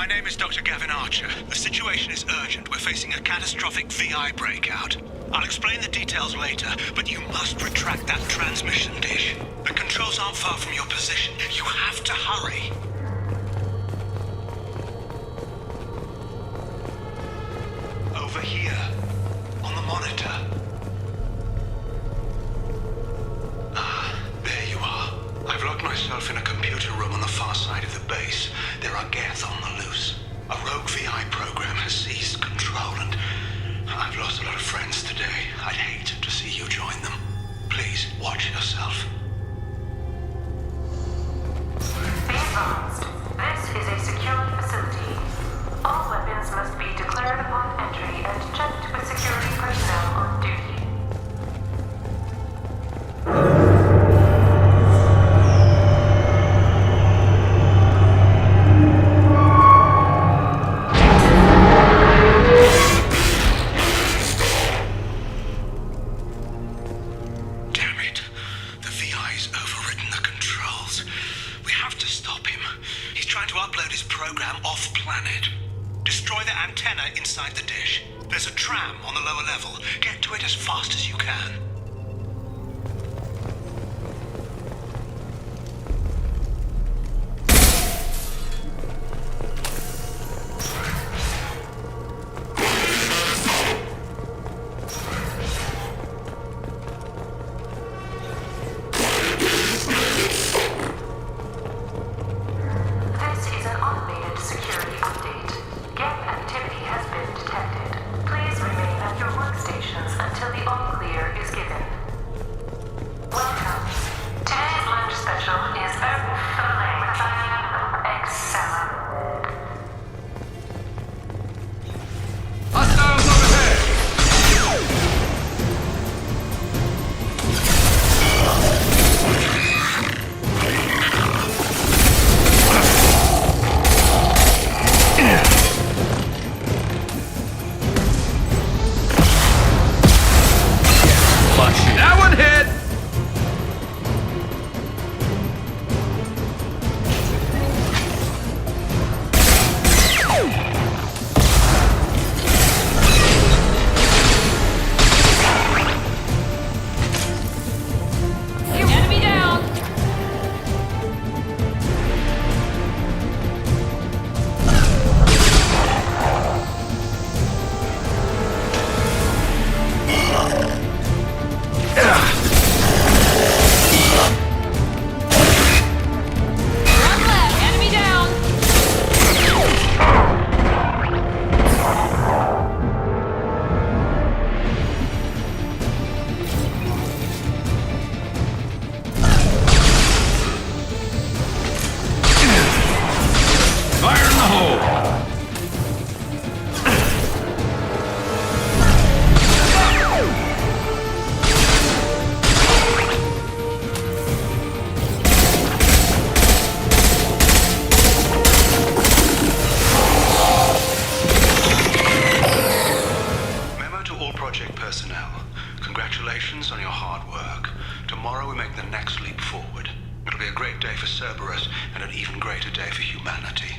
My name is Dr. Gavin Archer. The situation is urgent. We're facing a catastrophic VI breakout. I'll explain the details later, but you must retract that transmission dish. The controls aren't far from your position. You have to hurry. Over here, on the monitor. There you are. I've locked myself in a computer room on the far side of the base. There are Geth on the loose. A rogue VI program has seized control, and I've lost a lot of friends today. I'd hate to see you join them. Please, watch yourself. Be advised, this is a secure facility. All weapons must be declared upon entry and checked with security personnel on duty. Inside the dish. There's a tram on the lower level. Get to it as fast as you can. Congratulations on your hard work. Tomorrow we make the next leap forward. It'll be a great day for Cerberus and an even greater day for humanity.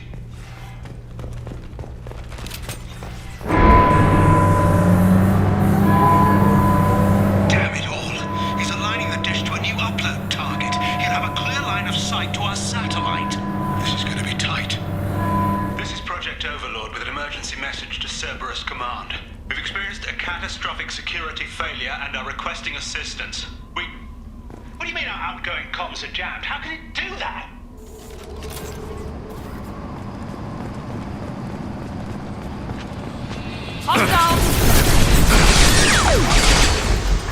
Damn it all. He's aligning the dish to a new upload target. He'll have a clear line of sight to our satellite. This is going to be tight. This is Project Overlord with an emergency message to Cerberus Command. We've experienced a catastrophic security failure and are requesting assistance. What do you mean our outgoing comms are jammed? How can it do that? Hostile!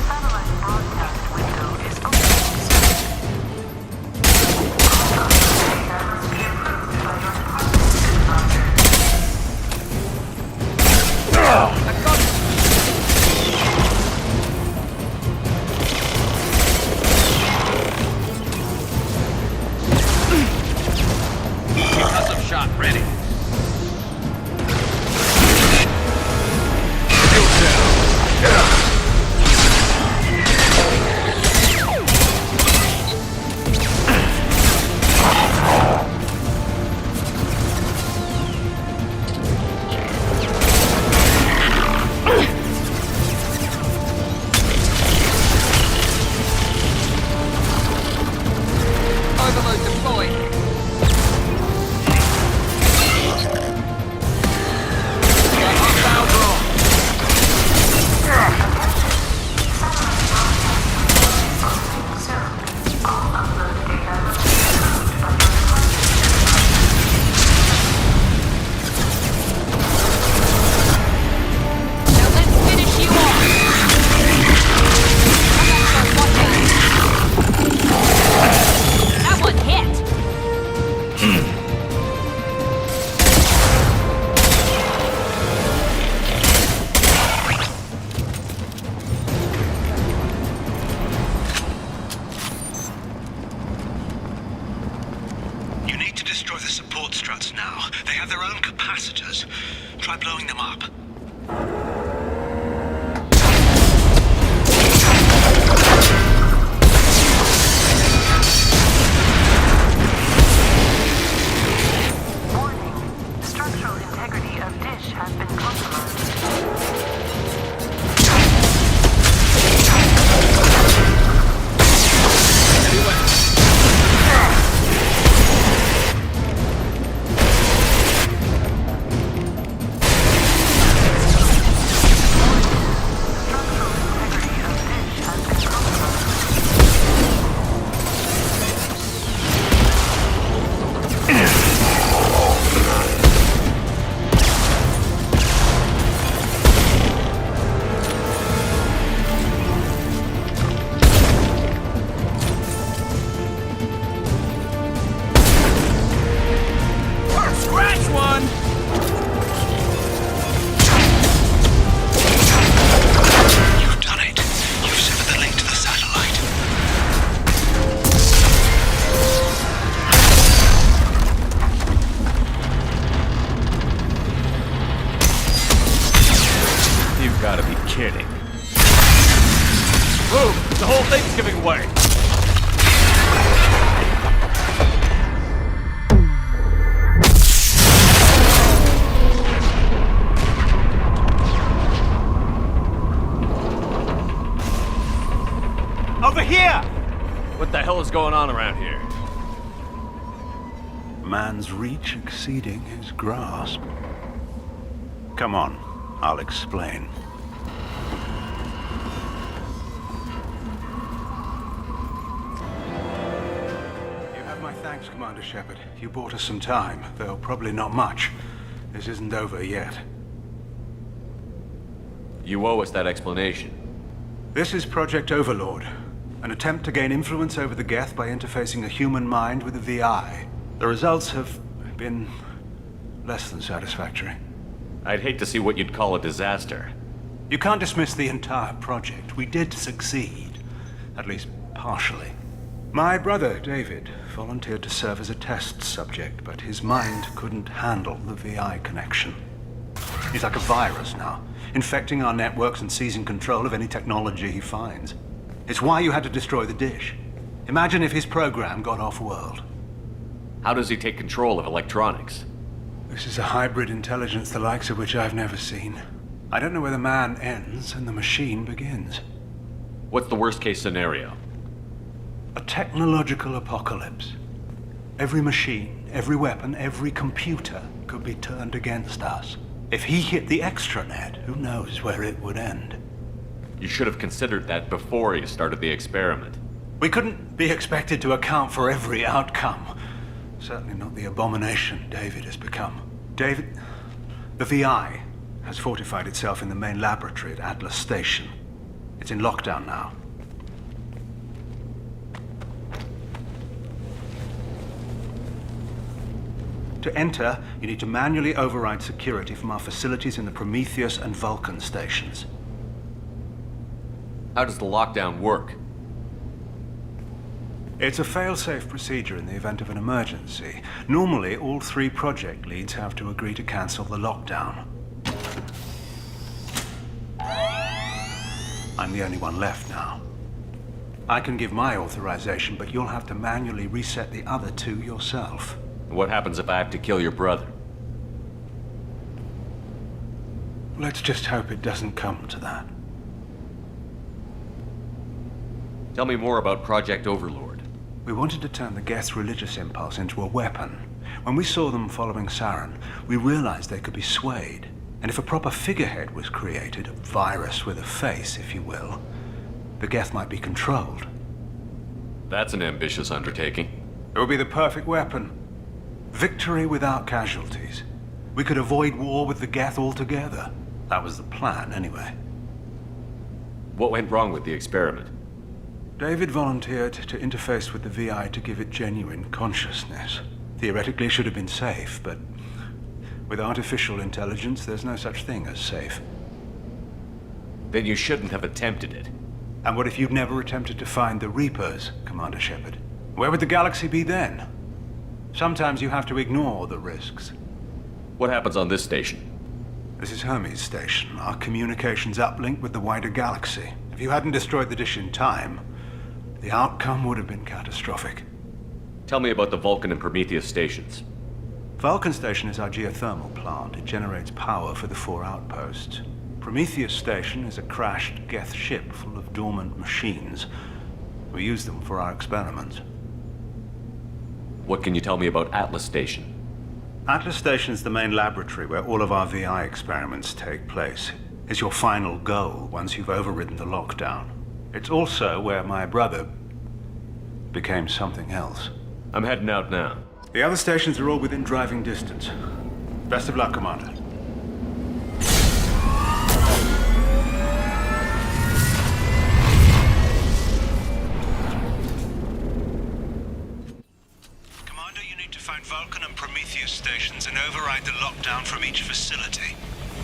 Satellite broadcast window is open. Data must be approved by your department supervisor. Shot ready. You need to destroy the support struts now. They have their own capacitors. Try blowing them up. Warning. Structural integrity of dish has been compromised. Gotta be kidding. Move! The whole thing's giving way! Over here! What the hell is going on around here? Man's reach exceeding his grasp. Come on, I'll explain. Thanks, Commander Shepard. You bought us some time, though probably not much. This isn't over yet. You owe us that explanation. This is Project Overlord, an attempt to gain influence over the Geth by interfacing a human mind with a VI. The results have been less than satisfactory. I'd hate to see what you'd call a disaster. You can't dismiss the entire project. We did succeed, at least partially. My brother, David, volunteered to serve as a test subject, but his mind couldn't handle the VI connection. He's like a virus now, infecting our networks and seizing control of any technology he finds. It's why you had to destroy the dish. Imagine if his program got off-world. How does he take control of electronics? This is a hybrid intelligence the likes of which I've never seen. I don't know where the man ends and the machine begins. What's the worst-case scenario? A technological apocalypse. Every machine, every weapon, every computer could be turned against us. If he hit the extranet, who knows where it would end? You should have considered that before you started the experiment. We couldn't be expected to account for every outcome. Certainly not the abomination David has become. David... The VI has fortified itself in the main laboratory at Atlas Station. It's in lockdown now. To enter, you need to manually override security from our facilities in the Prometheus and Vulcan stations. How does the lockdown work? It's a fail-safe procedure in the event of an emergency. Normally, all 3 project leads have to agree to cancel the lockdown. I'm the only one left now. I can give my authorization, but you'll have to manually reset the other 2 yourself. What happens if I have to kill your brother? Let's just hope it doesn't come to that. Tell me more about Project Overlord. We wanted to turn the Geth's religious impulse into a weapon. When we saw them following Saren, we realized they could be swayed. And if a proper figurehead was created, a virus with a face, if you will, the Geth might be controlled. That's an ambitious undertaking. It would be the perfect weapon. Victory without casualties. We could avoid war with the Geth altogether. That was the plan, anyway. What went wrong with the experiment? David volunteered to interface with the VI to give it genuine consciousness. Theoretically, it should have been safe, but with artificial intelligence, there's no such thing as safe. Then you shouldn't have attempted it. And what if you'd never attempted to find the Reapers, Commander Shepard? Where would the galaxy be then? Sometimes you have to ignore the risks. What happens on this station? This is Hermes Station, our communications uplink with the wider galaxy. If you hadn't destroyed the dish in time, the outcome would have been catastrophic. Tell me about the Vulcan and Prometheus stations. Vulcan Station is our geothermal plant. It generates power for the 4 outposts. Prometheus Station is a crashed Geth ship full of dormant machines. We use them for our experiments. What can you tell me about Atlas Station? Atlas Station is the main laboratory where all of our VI experiments take place. It's your final goal once you've overridden the lockdown. It's also where my brother became something else. I'm heading out now. The other stations are all within driving distance. Best of luck, Commander. Commander, you need to find Vulcan and Prometheus stations and override the lockdown from each facility.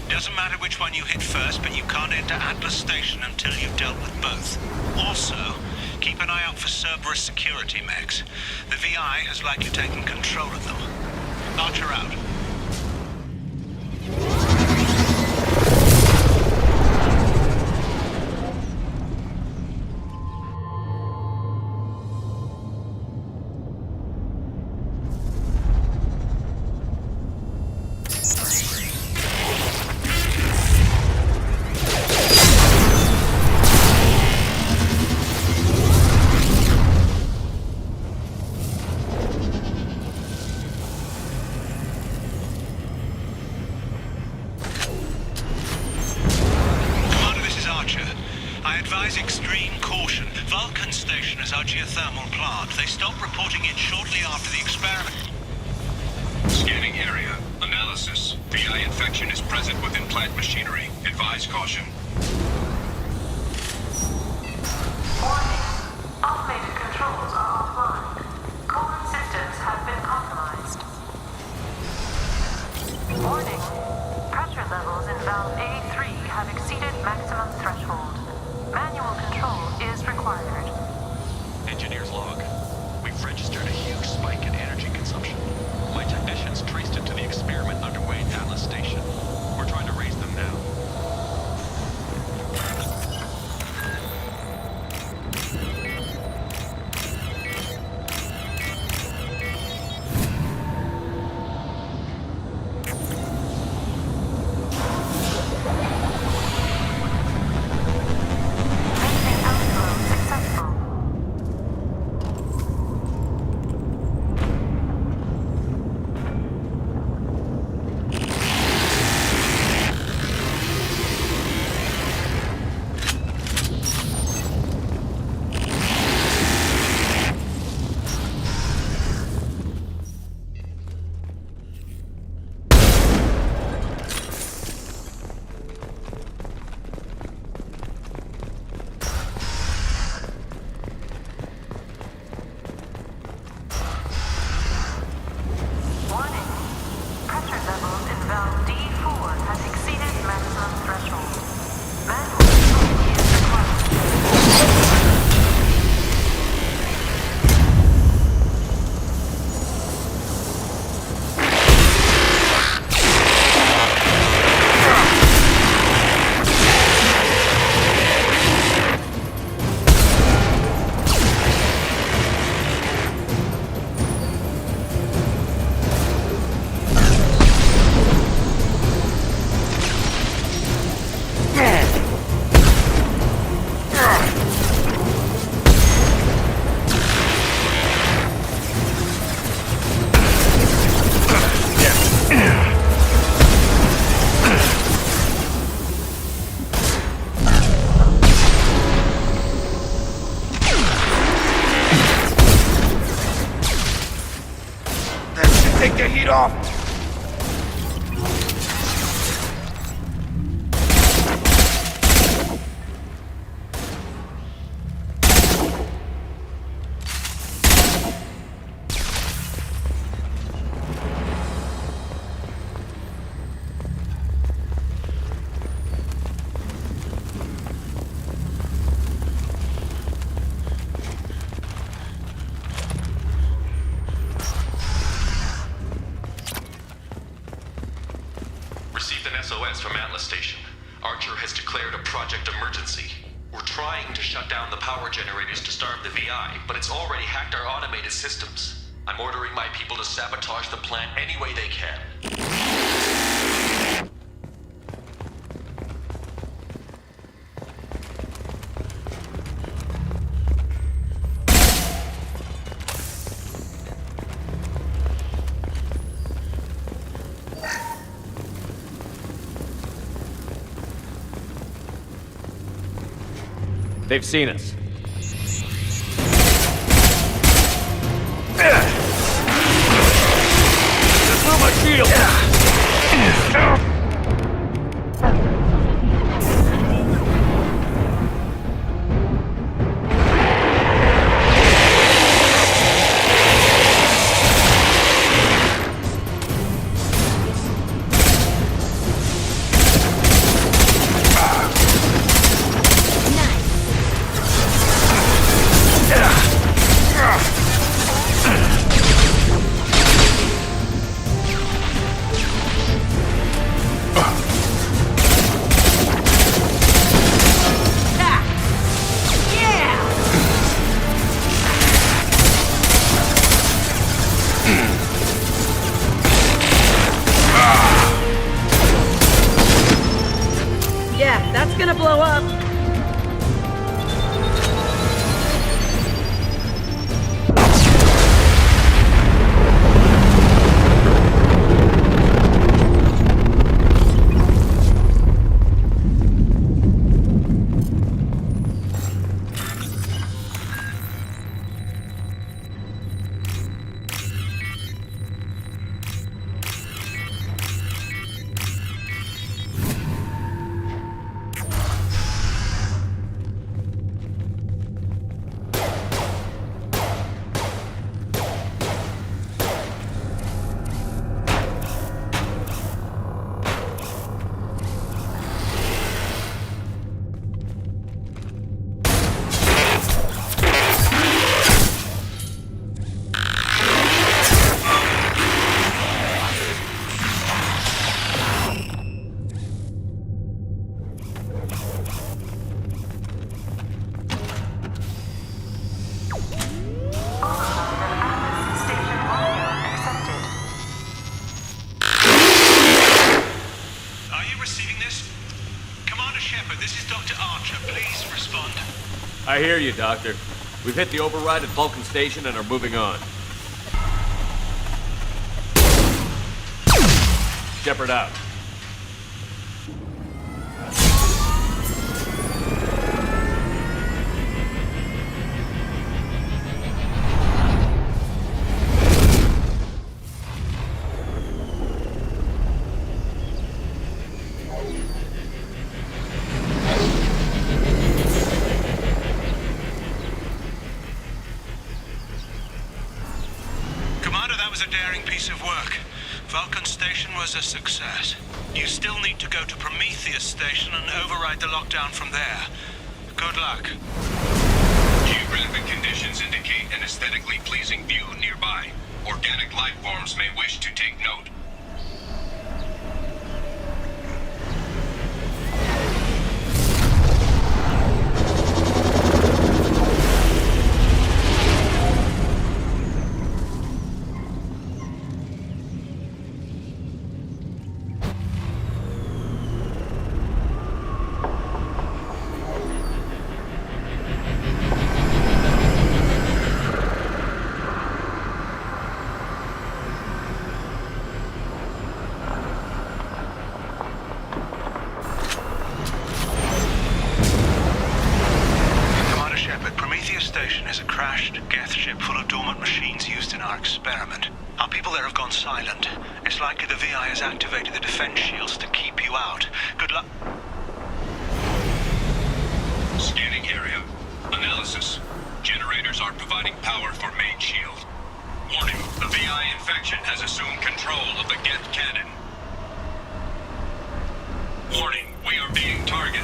Doesn't matter which one you hit first, but you can't enter Atlas Station until you've dealt with both. Also, keep an eye out for Cerberus security mechs. The VI has likely taken control of them. Archer out. Extreme caution. Vulcan Station is our geothermal plant. They stopped reporting in shortly after the experiment. Scanning area. Analysis. VI infection is present within plant machinery. Advise caution. Warning. Automated controls are offline. Coolant systems have been compromised. Warning. Pressure levels in valve A3 have exceeded maximum threshold. Manual control is required. Engineer's log. We've registered a huge spike in energy consumption. My technicians traced it to the experiment underway at Atlas Station. We're trying to raise them now. SOS from Atlas Station. Archer has declared a project emergency. We're trying to shut down the power generators to starve the VI, but it's already hacked our automated systems. I'm ordering my people to sabotage the plant any way they can. They've seen us. Through my shield! Yeah, that's gonna blow up. Are you receiving this? Commander Shepard, this is Dr. Archer. Please respond. I hear you, Doctor. We've hit the override at Vulcan Station and are moving on. Shepard out. Commander, that was a daring piece of work. Vulcan Station was a success. You still need to go to Prometheus Station and override the lockdown from there. Good luck. Geographic conditions indicate an aesthetically pleasing view nearby. Organic life forms may wish to take note. Commander Shepard, Prometheus Station is a crashed Geth ship full of dormant machines used in our experiment. Our people there have gone silent. It's likely the VI has activated the defense shields to keep you out. Good luck. Scanning area. Analysis. Generators are providing power for main shield. Warning, the VI infection has assumed control of the Geth cannon. Warning, we are being targeted.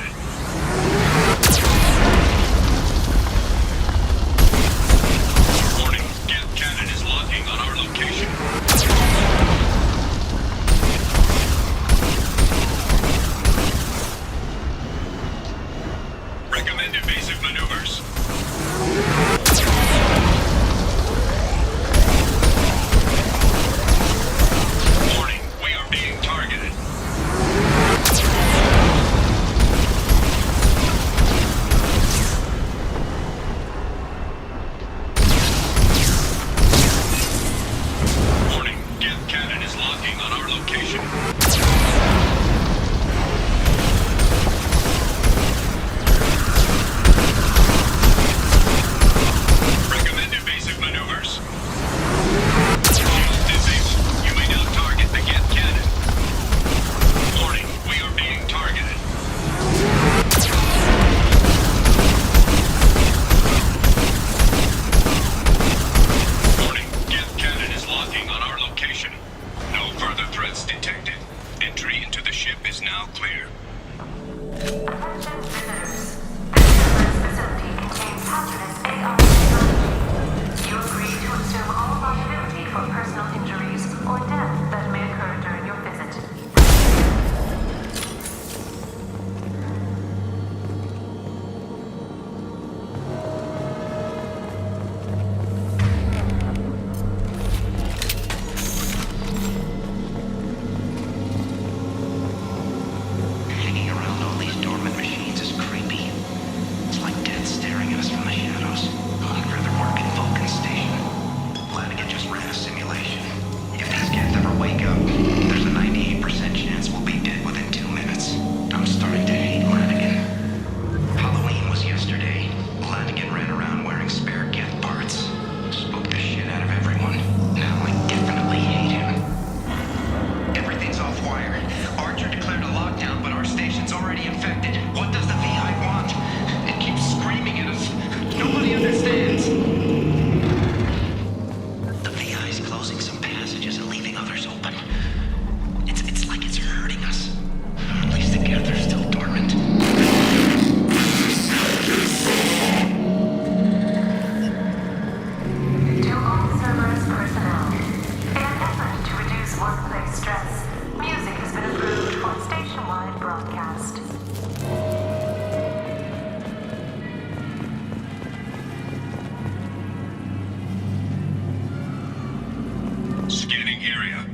Warning, Geth cannon is locking on our location. reduce workplace stress, music has been approved for station-wide broadcast. Scanning area.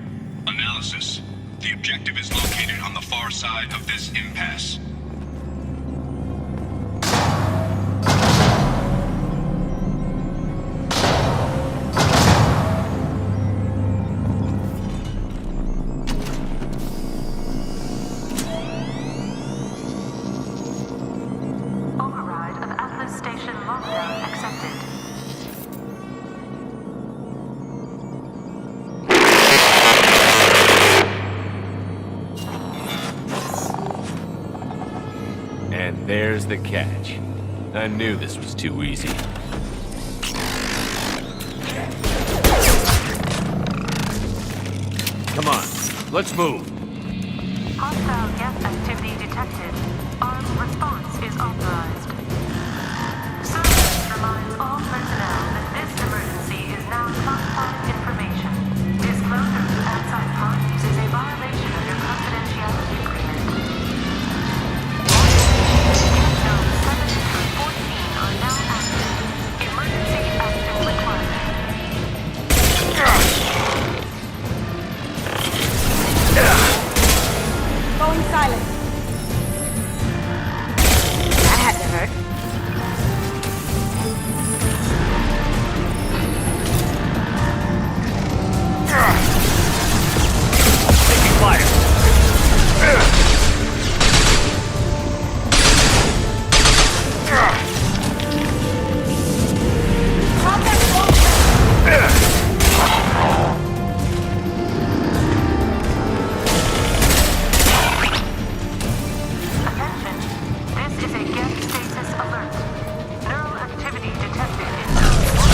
Analysis. The objective is located on the far side of this impasse. Override of Atlas Station lockdown accepted. And there's the catch. I knew this was too easy. Come on, let's move. Hostile gas activity detected. Armed response is authorized. Service reminds all personnel that this emergency is now classified information. Disclosure to outside parties is a violation of your confidentiality agreement. Get zones 7 through 14 are now active. Emergency action required. Going silent. That had to hurt. Taking fire. Attention. This is a gas status alert. Neural activity detected in zone 1.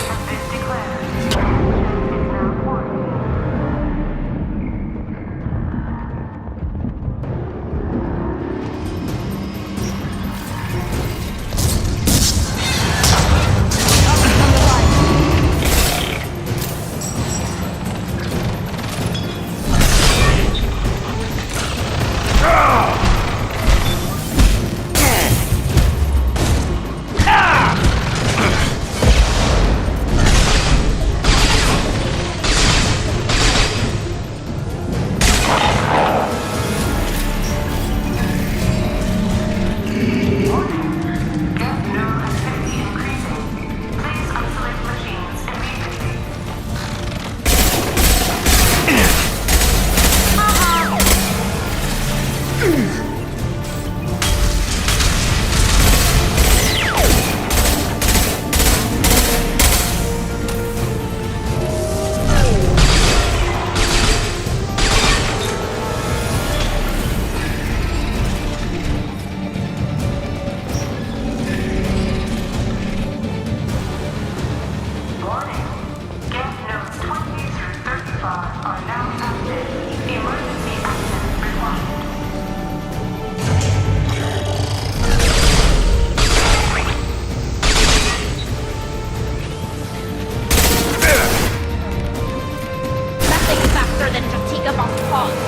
Has been declared. Is now quarantined. Get neural activity increasing. Please isolate machines immediately. Warning. Get nodes 20 through 35 are now active. Emergency action required. Nothing faster than fatigue of our cause.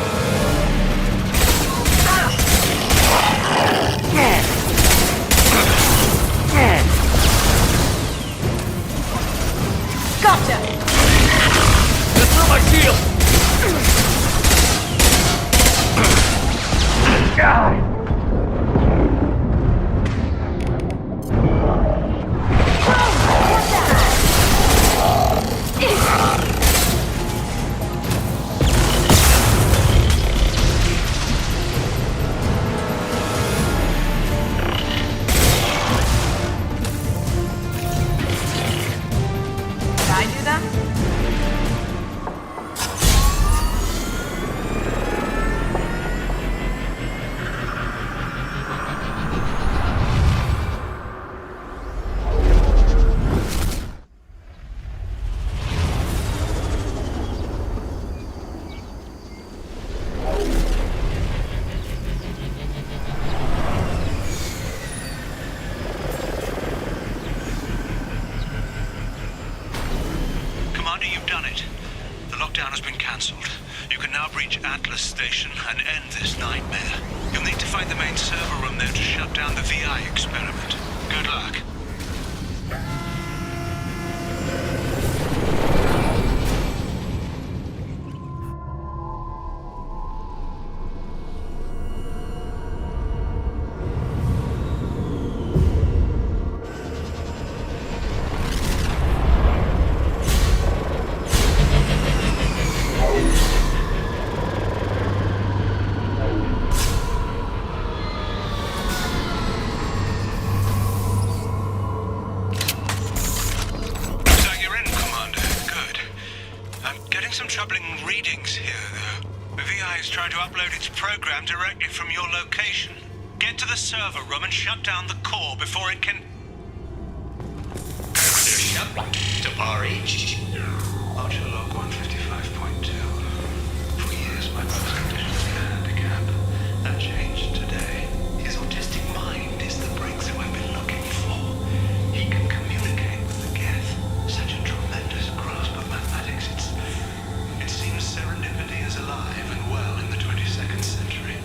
Gotcha! Just through my shield! Did I do them? done it. The lockdown has been cancelled. You can now breach Atlas Station and end this nightmare. You'll need to find the main server room there to shut down the VI experiment. Good luck. Some troubling readings here, though. The VI is trying to upload its program directly from your location. Get to the server room and shut down the core before it can... Shepard, to RH. Archer log 155.2. For years, my brother's condition was a handicap. That changed today. His autistic mind is the breakthrough I've been looking for. He can communicate with the Geth. Such a tremendous grasp of mathematics. It seems serendipity is alive and well in the 22nd century.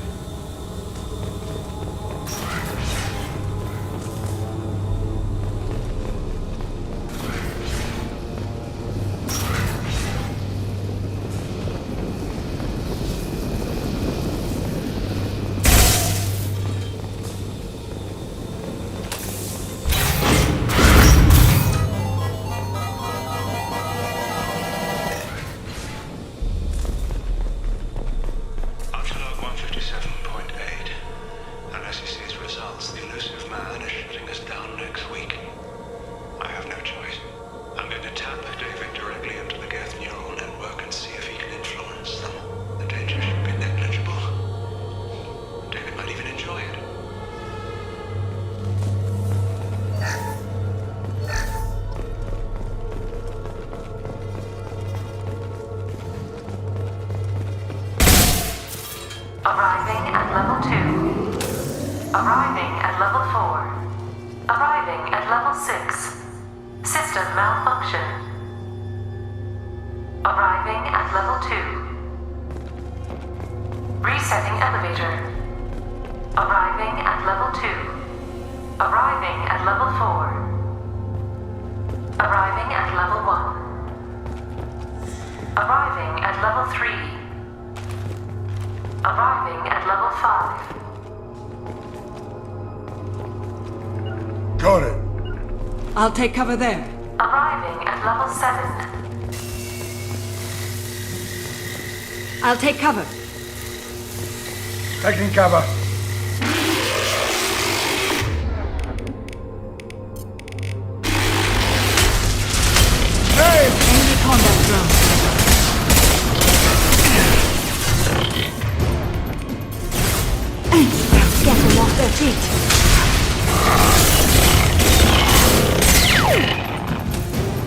Arriving at level 2. Arriving at level 4. Arriving at level 6. System malfunction. Arriving at level 2. Resetting elevator. Arriving at level 2. Arriving at level 4. Arriving at level 1. Arriving at level 3. Arriving at level 5. Got it. I'll take cover there. Arriving at level 7. I'll take cover. Taking cover. Hey! Enemy combat drone. Get them off their feet.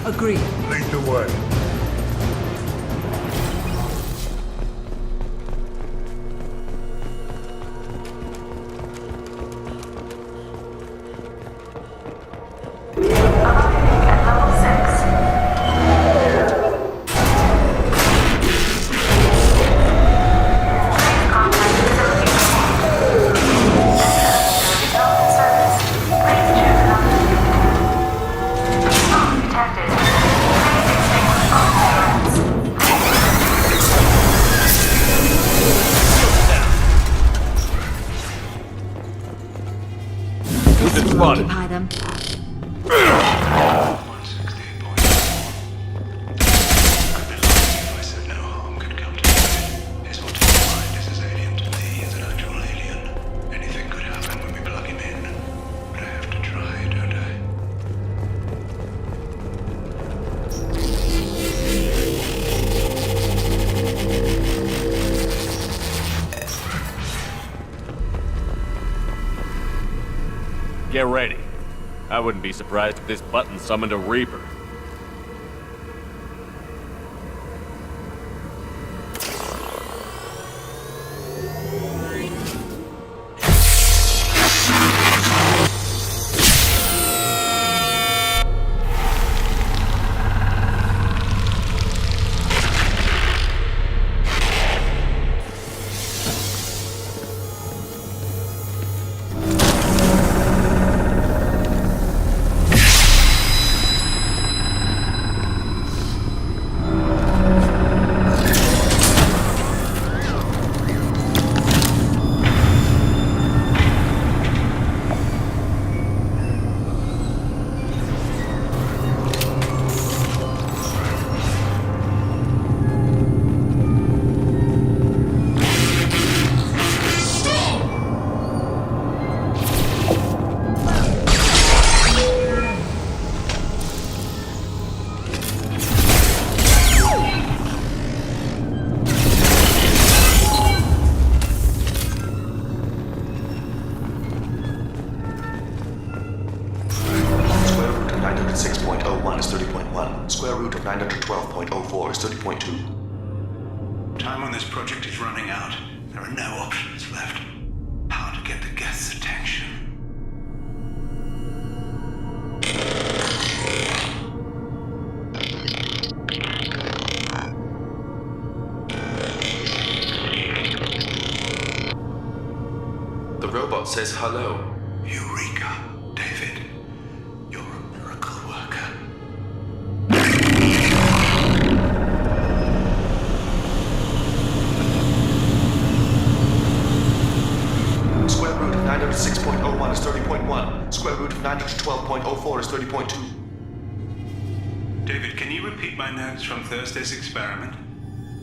Agree. Lead the way. Arriving at level 6. Please contact facility. Is not in service. Please choose another. Not detected. Please extinguish all threats. Who's been spotted? Occupy them. 168.4. I'd be lying if I said no harm could come to him. His autistic mind is as alien to me as an actual alien. Anything could happen when we plug him in. But I have to try, don't I? Get ready. I wouldn't be surprised if this button summoned a Reaper. 30.2. Time on this project is running out. There are no options left. How to get the Geth's attention. The robot says hello. Eureka, David. You're a miracle worker. Square root of 906.01 is 30.1. Square root of 912.04 is 30.2. David, can you repeat my notes from Thursday's experiment?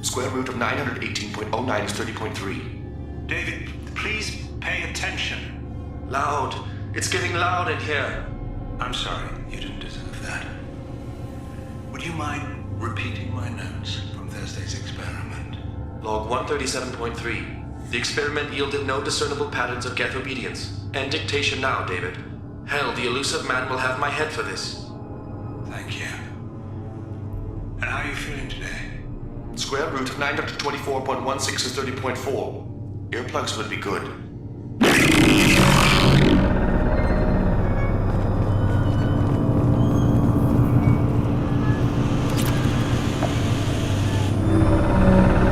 Square root of 918.09 is 30.3. David, please pay attention. Loud. It's getting loud in here. I'm sorry, you didn't deserve that. Would you mind repeating my notes from Thursday's experiment? Log 137.3. The experiment yielded no discernible patterns of Geth obedience. End dictation now, David. Hell, the elusive man will have my head for this. Thank you. And how are you feeling today? Square root of 924.16 is 30.4. Earplugs would be good.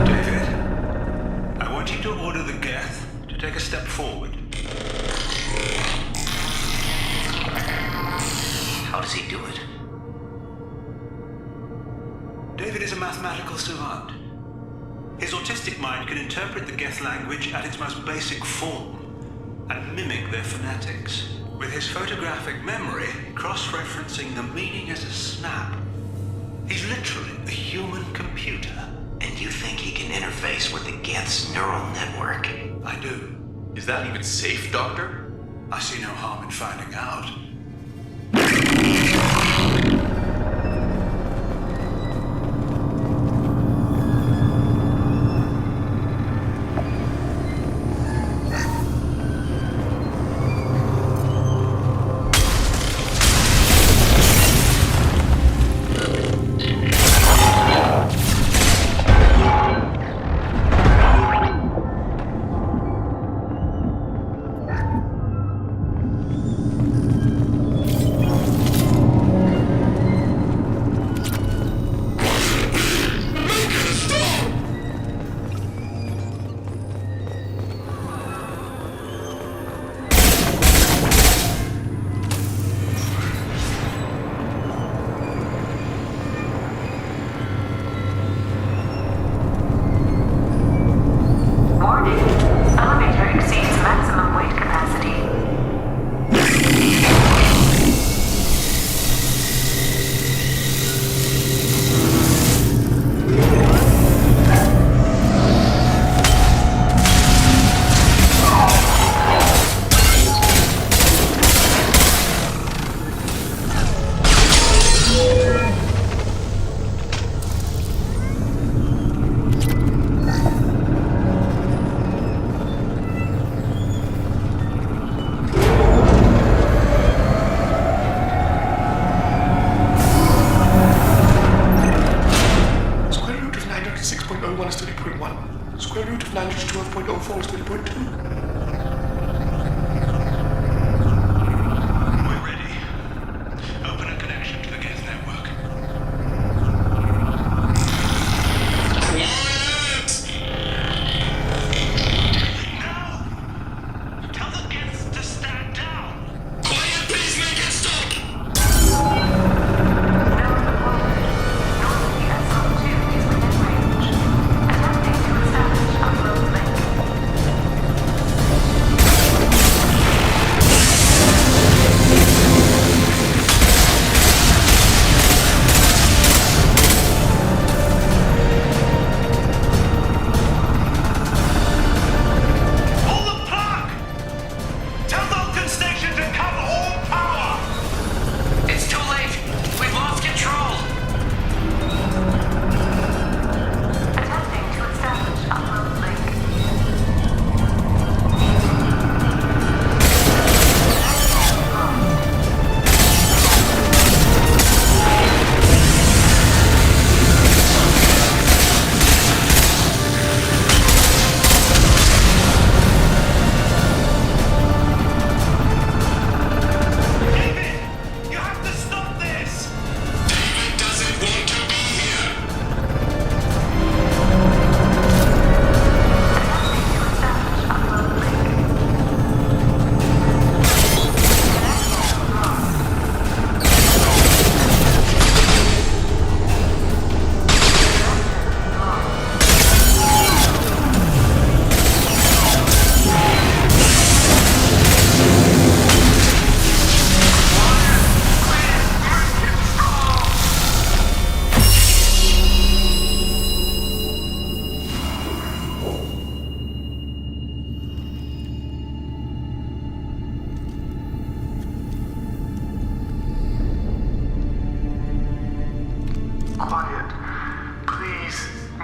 David, I want you to order the Geth to take a step forward. How does he do it? David is a mathematical savant. His autistic mind can interpret the Geth language at its most basic form and mimic their phonetics, with his photographic memory cross-referencing the meaning as a snap. He's literally a human computer. And you think he can interface with the Geth's neural network? I do. Is that even safe, Doctor? I see no harm in finding out.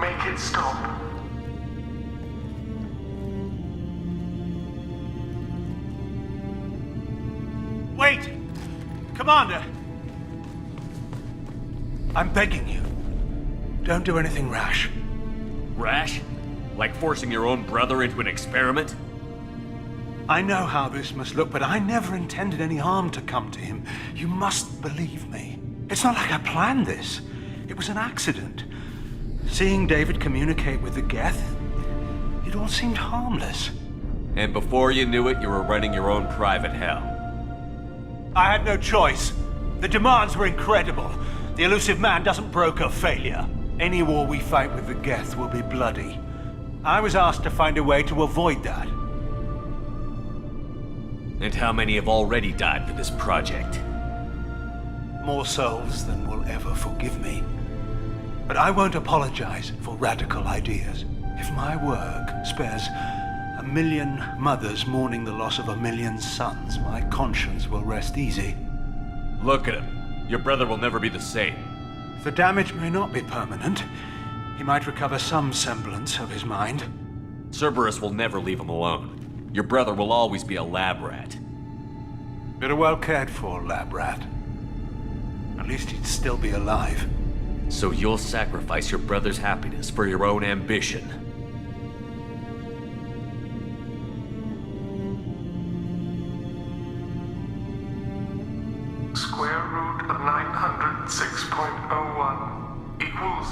make it stop. Wait! Commander! I'm begging you. Don't do anything rash. Rash? Like forcing your own brother into an experiment? I know how this must look, but I never intended any harm to come to him. You must believe me. It's not like I planned this. It was an accident. Seeing David communicate with the Geth, it all seemed harmless. And before you knew it, you were running your own private hell. I had no choice. The demands were incredible. The elusive man doesn't broker failure. Any war we fight with the Geth will be bloody. I was asked to find a way to avoid that. And how many have already died for this project? More souls than will ever forgive me. But I won't apologize for radical ideas. If my work spares 1 million mothers mourning the loss of 1 million sons, my conscience will rest easy. Look at him. Your brother will never be the same. The damage may not be permanent. He might recover some semblance of his mind. Cerberus will never leave him alone. Your brother will always be a lab rat. But a well cared for lab rat. At least he'd still be alive. So you'll sacrifice your brother's happiness for your own ambition. Square root of 906.01 equals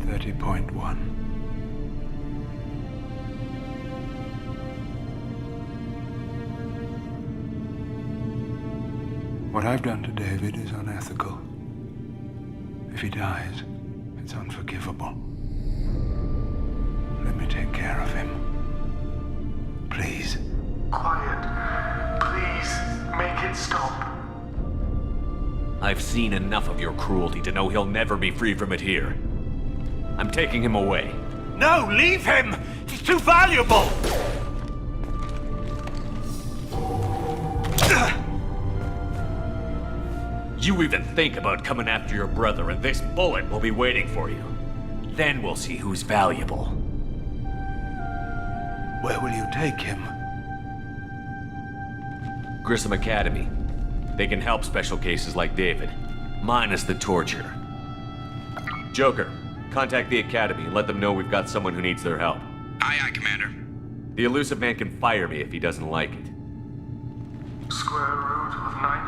30.1. What I've done to David is unethical. If he dies, it's unforgivable. Let me take care of him. Please. quiet. Please, make it stop. I've seen enough of your cruelty to know he'll never be free from it here. I'm taking him away. No, leave him! He's too valuable! You even think about coming after your brother, and this bullet will be waiting for you. Then we'll see who's valuable. Where will you take him? Grissom Academy. They can help special cases like David, minus the torture. Joker, contact the Academy and let them know we've got someone who needs their help. Aye, aye, Commander. The elusive man can fire me if he doesn't like it. Square root of 9